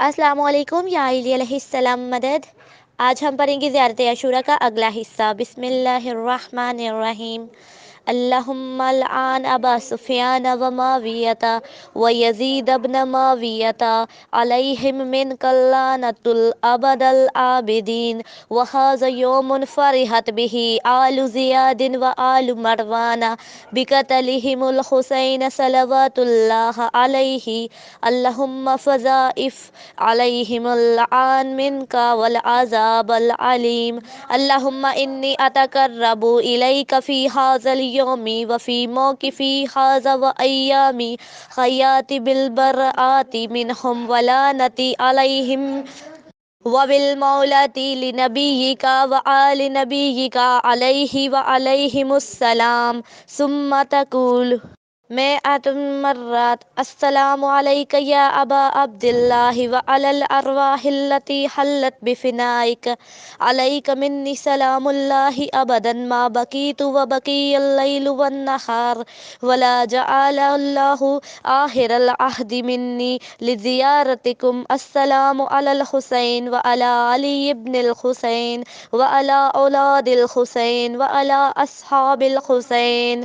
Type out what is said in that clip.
السلام علیکم یا علی علیہ السلام مدد۔ آج ہم پڑھیں گے زیارت عاشورہ کا اگلا حصہ۔ بسم اللہ الرحمن الرحیم۔ اللہم العن ابا سفیان و معاویۃ و یزید ابن معاویۃ علیہم منک اللعنۃ الابد العابدین وہذا یوم فرحت بہ آل زیاد و آل مروان بقتلہم الحسین صلوات اللہ علیہ اللہم فضائف علیہم اللعان منک والعذاب العلیم۔ اللہم انی اتقرب الیک فی ھذا اليوم وفی موقفی ھذا وایام حیاتی بالبراءۃ منہم ولعنتی علیہم وبالمولاة لنبیک وآل نبیک علیہ وعلیہم السلام ثم تقول مئۃ مرات السلام علیک یا ابا عبد اللہ وعلی الارواح التی حلت بفنائک علیک منی سلام اللہ ابدا ما بقیت وبقی اللیل والنہار ولا جعل اللہ آخر العہد منی لزیارتکم السلام علی الحسین وعلی علی ابن الحسین وعلی اولاد الحسین وعلی اصحاب الحسین۔